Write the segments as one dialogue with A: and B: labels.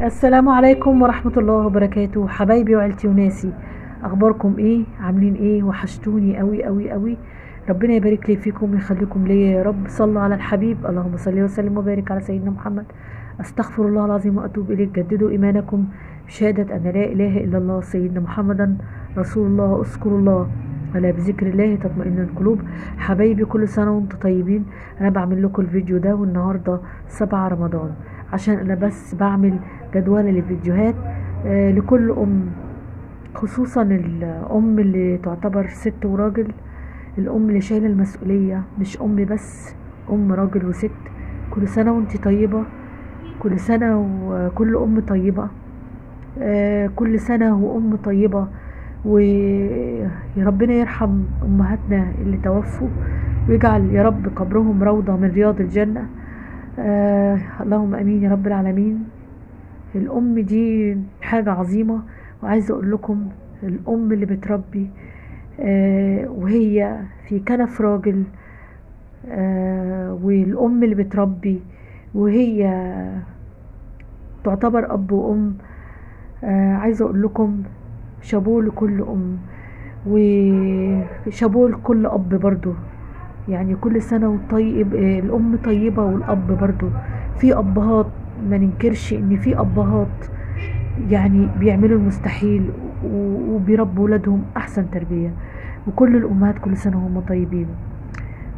A: السلام عليكم ورحمة الله وبركاته، حبايبي وعيلتي وناسي. اخباركم ايه؟ عاملين ايه؟ وحشتوني قوي قوي قوي. ربنا يبارك لي فيكم ويخليكم ليا يا رب. صلوا على الحبيب، اللهم صل وسلم وبارك على سيدنا محمد. استغفر الله العظيم واتوب اليه. جددوا ايمانكم بشهادة ان لا اله الا الله سيدنا محمدا رسول الله. اذكروا الله الا بذكر الله تطمئن القلوب. حبايبي كل سنة وانتم طيبين. انا بعمل لكم الفيديو ده والنهاردة 7 رمضان، عشان انا بس بعمل جدولة للفيديوهات لكل ام، خصوصا الام اللي تعتبر ست وراجل، الام اللي شايلة المسؤولية، مش ام بس، ام راجل وست. كل سنة وانتي طيبة، كل سنة وكل ام طيبة، كل سنة وام طيبة. ويا ربنا يرحم امهاتنا اللي توفوا، ويجعل يا رب قبرهم روضة من رياض الجنة. اللهم امين يا رب العالمين. الام دي حاجة عظيمة، وعايزة اقول لكم الام اللي بتربي وهي في كنف راجل، والام اللي بتربي وهي تعتبر اب وام. عايزة اقول لكم شابوه لكل ام، وشابوه لكل اب برضو. يعني كل سنة وطيب، الام طيبة والاب برضو. في ابهات ما ننكرش ان في ابهات يعني بيعملوا المستحيل وبيربوا ولادهم احسن تربية، وكل الامهات كل سنة هم طيبين.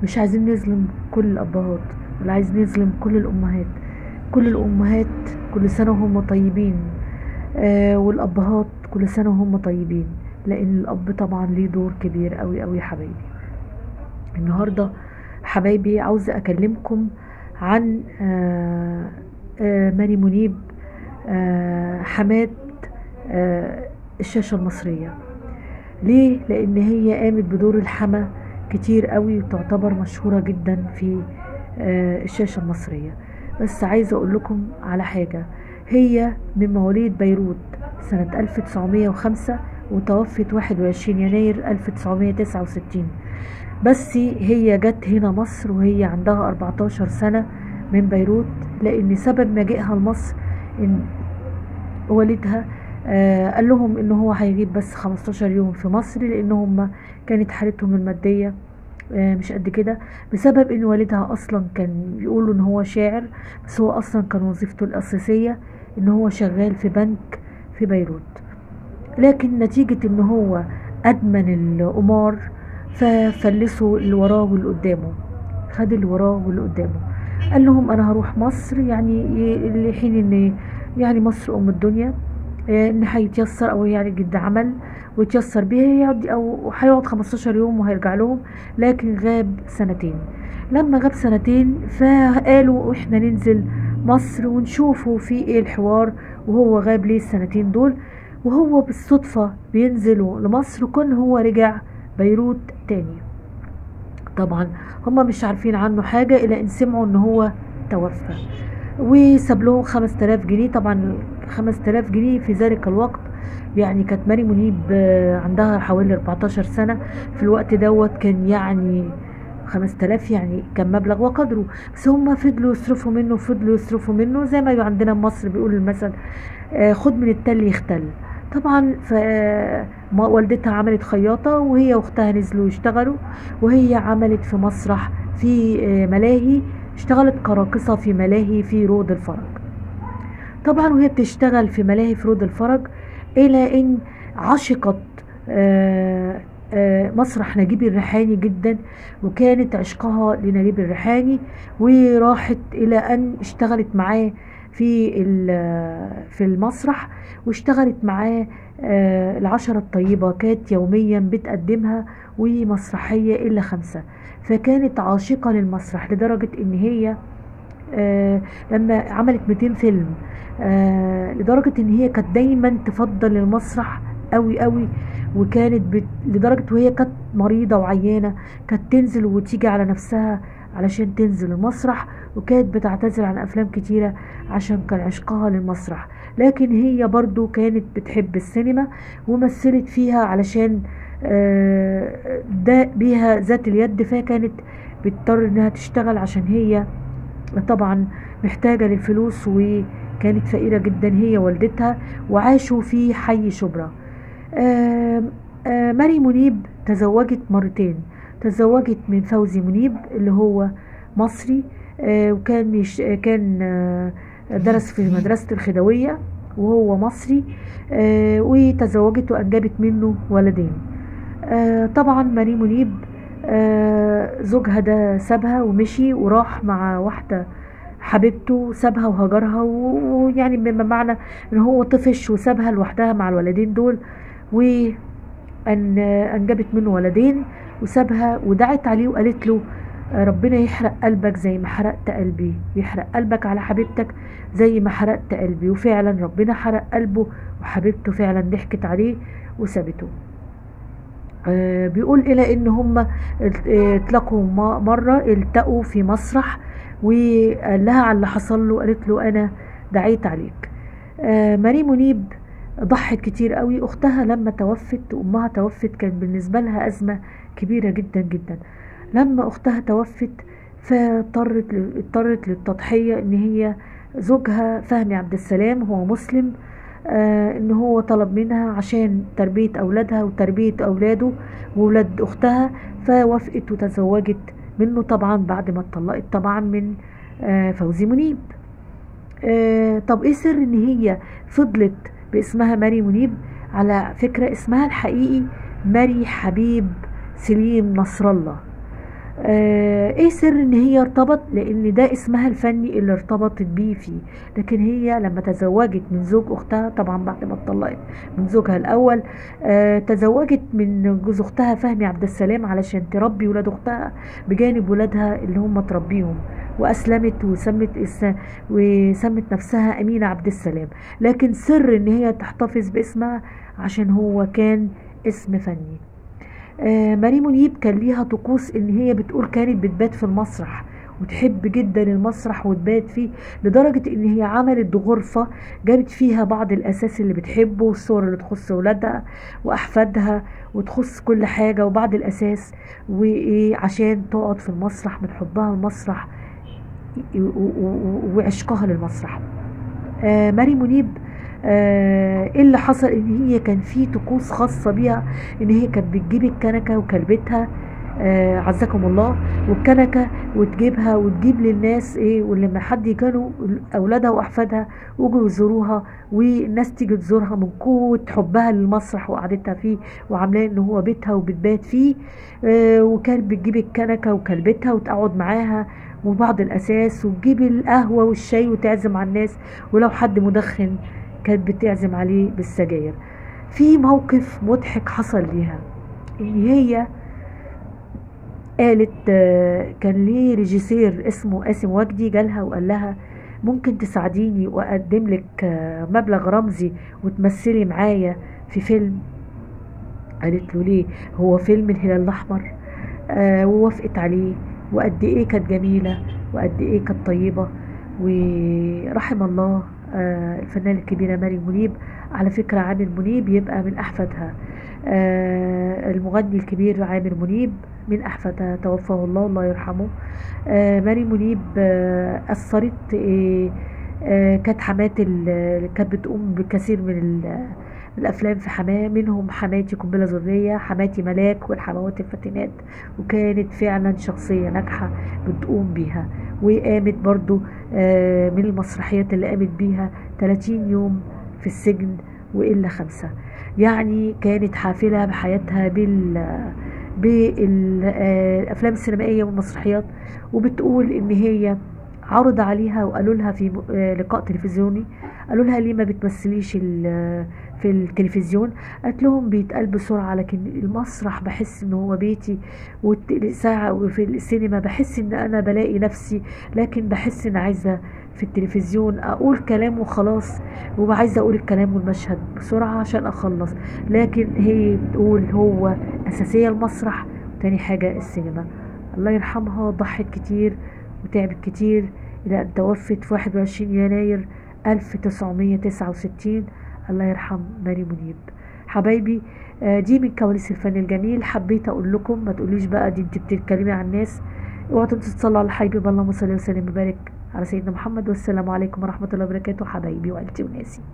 A: مش عايزين نظلم كل الابهات، ولا عايزين نظلم كل الامهات. كل الامهات كل سنة هم طيبين، والابهات كل سنة هم طيبين، لان الاب طبعا ليه دور كبير قوي قوي. حبايبي النهاردة حبايبي عاوزة اكلمكم عن ماني منيب، حماة الشاشة المصرية. ليه؟ لان هي قامت بدور الحما كتير قوي، وتعتبر مشهورة جدا في الشاشة المصرية. بس عايزة اقول لكم على حاجة، هي من مواليد بيروت سنة 1905 وتوفت 21 يناير 1969. بس هي جت هنا مصر وهي عندها 14 سنة من بيروت، لان سبب مجيئها لمصر ان والدها قال لهم ان هو هيغيب بس 15 يوم في مصر، لان هم كانت حالتهم المادية مش قد كده، بسبب ان والدها اصلا كان بيقولوا ان هو شاعر، بس هو اصلا كان وظيفته الاساسية ان هو شغال في بنك في بيروت. لكن نتيجة ان هو ادمن القمار ففلسوا اللي وراه واللي قدامه، خد اللي وراه واللي قدامه. قال لهم انا هروح مصر، يعني لحين ان يعني مصر ام الدنيا، ان هيتيسر او يعني جد عمل ويتيسر بيها يقعد، او هيقعد 15 يوم وهيرجع لهم. لكن غاب سنتين. لما غاب سنتين فقالوا احنا ننزل مصر ونشوفه في ايه الحوار، وهو غاب ليه السنتين دول. وهو بالصدفة بينزلوا لمصر، وكان هو رجع بيروت تاني. طبعا هما مش عارفين عنه حاجة إلا إن سمعوا إن هو توفى، وساب لهم 5000 جنيه. طبعا 5000 جنيه في ذلك الوقت، يعني كانت ماني منيب عندها حوالي 14 سنة في الوقت دوت، كان يعني 5000 يعني كان مبلغ وقدره. بس هما فضلوا يصرفوا منه، فضلوا يصرفوا منه، زي ما عندنا في مصر بيقول المثل خد من التل يختل. طبعا والدتها عملت خياطة، وهي واختها نزلوا يشتغلوا، وهي عملت في مسرح في ملاهي، اشتغلت كراقصة في ملاهي في رود الفرج. طبعا وهي بتشتغل في ملاهي في رود الفرج، الى ان عشقت مسرح نجيب الريحاني جدا، وكانت عشقها لنجيب الريحاني، وراحت الى ان اشتغلت معاه في المسرح، واشتغلت معاه العشرة الطيبة، كانت يوميا بتقدمها، ومسرحية إلا 5. فكانت عاشقة للمسرح لدرجة ان هي لما عملت 200 فيلم، لدرجة ان هي كانت دايما تفضل المسرح قوي قوي. وكانت لدرجة وهي كانت مريضة وعيانة كانت تنزل وتيجي على نفسها علشان تنزل المسرح، وكانت بتعتذر عن افلام كتيرة عشان كان عشقها للمسرح. لكن هي برضو كانت بتحب السينما، ومثلت فيها علشان ده بيها ذات اليد، فكانت بتضطر انها تشتغل عشان هي طبعا محتاجة للفلوس كانت فقيرة جدا هي والدتها، وعاشوا في حي شبرا. ماري منيب تزوجت مرتين، تزوجت من فوزي منيب اللي هو مصري، وكان مش كان درس في مدرسة الخديوية وهو مصري، وتزوجت وأنجبت منه ولدين. طبعا ماري منيب زوجها ده سابها ومشي وراح مع واحدة حبيبته، سابها وهجرها، ويعني بمعنى ان هو طفش وسابها لوحدها مع الولدين دول، وأنجبت منه ولدين وسابها، ودعت عليه وقالت له ربنا يحرق قلبك زي ما حرقت قلبي، يحرق قلبك على حبيبتك زي ما حرقت قلبي. وفعلا ربنا حرق قلبه، وحبيبته فعلا ضحكت عليه وسابته. بيقول الى ان هم اتلقوا مرة، التقوا في مسرح، وقال لها على اللي حصل له، قالت له انا دعيت عليك. ماري منيب ضحت كتير قوي. اختها لما توفت، امها توفت، كان بالنسبة لها ازمة كبيرة جدا جدا. لما اختها توفت فاضطرت للتضحية، ان هي زوجها فهمي عبد السلام هو مسلم، ان هو طلب منها عشان تربية اولادها وتربية اولاده وولاد اختها، فوافقت وتزوجت منه طبعا بعد ما اتطلقت طبعا من فوزي منيب. طب ايه سر ان هي فضلت باسمها ماري منيب؟ على فكرة اسمها الحقيقي ماري حبيب سليم نصر الله. ايه سر ان هي ارتبط؟ لان ده اسمها الفني اللي ارتبطت بيه فيه. لكن هي لما تزوجت من زوج اختها، طبعا بعد ما اتطلقت من زوجها الاول، تزوجت من جوز اختها فهمي عبد السلام علشان تربي ولاد اختها بجانب ولادها اللي هم تربيهم، واسلمت وسمت نفسها امينة عبد السلام. لكن سر ان هي تحتفظ باسمها عشان هو كان اسم فني. ماري منيب كان ليها طقوس، ان هي بتقول كانت بتبات في المسرح وتحب جدا المسرح وتبات فيه، لدرجة ان هي عملت غرفة جابت فيها بعض الاساس اللي بتحبه والصور اللي تخص ولادها واحفادها وتخص كل حاجة وبعض الاساس، وايه عشان تقعد في المسرح من حبها المسرح وعشقها للمسرح. ماري منيب ايه اللي حصل؟ ان هي كان في طقوس خاصة بيها، ان هي كانت بتجيب الكنكة وكلبتها عزكم الله، والكنكة وتجيبها وتجيب للناس ايه، ولما حد كانوا اولادها واحفادها وجوا يزوروها، والناس تيجي تزورها من قوة حبها للمسرح وقعدتها فيه وعاملاه ان هو بيتها وبتبات فيه. وكانت بتجيب الكنكة وكلبتها وتقعد معاها وبعض الاساس، وتجيب القهوة والشاي وتعزم على الناس، ولو حد مدخن كانت بتعزم عليه بالسجاير. في موقف مضحك حصل ليها، ان هي قالت كان ليه ريجيسير اسمه قاسم وجدي جالها وقال لها ممكن تساعديني واقدم لك مبلغ رمزي وتمثلي معايا في فيلم؟ قالت له ليه؟ هو فيلم الهلال الاحمر. ووافقت عليه، وقد ايه كانت جميلة وقد ايه كانت طيبة. ورحم الله الفنانة الكبيرة ماري منيب. على فكرة عامر منيب يبقى من أحفادها، المغني الكبير عامر منيب من أحفادها، توفاه الله الله يرحمه. ماري منيب أثرت، كانت حماة كانت بتقوم بكثير من الأفلام في حماه، منهم حماتي قنبلة ذرية، حماتي ملاك، والحموات الفتنات، وكانت فعلا شخصية ناجحة بتقوم بيها. وقامت برضو من المسرحيات اللي قامت بيها 30 يوم في السجن وإلا 5. يعني كانت حافلة بحياتها بالأفلام السينمائية والمسرحيات. وبتقول إن هي عرض عليها وقالوا لها في لقاء تلفزيوني، قالوا لها ليه ما بتمثليش في التلفزيون؟ قالت لهم بيتقال بسرعة، لكن المسرح بحس ان هو بيتي، والساعة وفي السينما بحس ان انا بلاقي نفسي، لكن بحس ان عايزة في التلفزيون اقول كلام وخلاص، وعايزة اقول الكلام والمشهد بسرعة عشان اخلص. لكن هي بتقول هو اساسية المسرح، وتاني حاجة السينما. الله يرحمها، ضحت كتير وتعبت كتير إلى أن توفت في 21 يناير 1969. الله يرحم ماري منيب. حبايبي، دي من كواليس الفن الجميل. حبيت أقول لكم، ما تقوليش بقى دي انت بتتكلمي عن الناس. اوعوا تنسوا تصلوا على حبيب، اللهم صل وسلم وبارك على سيدنا محمد، والسلام عليكم ورحمة الله وبركاته حبايبي وعيلتي وناسي.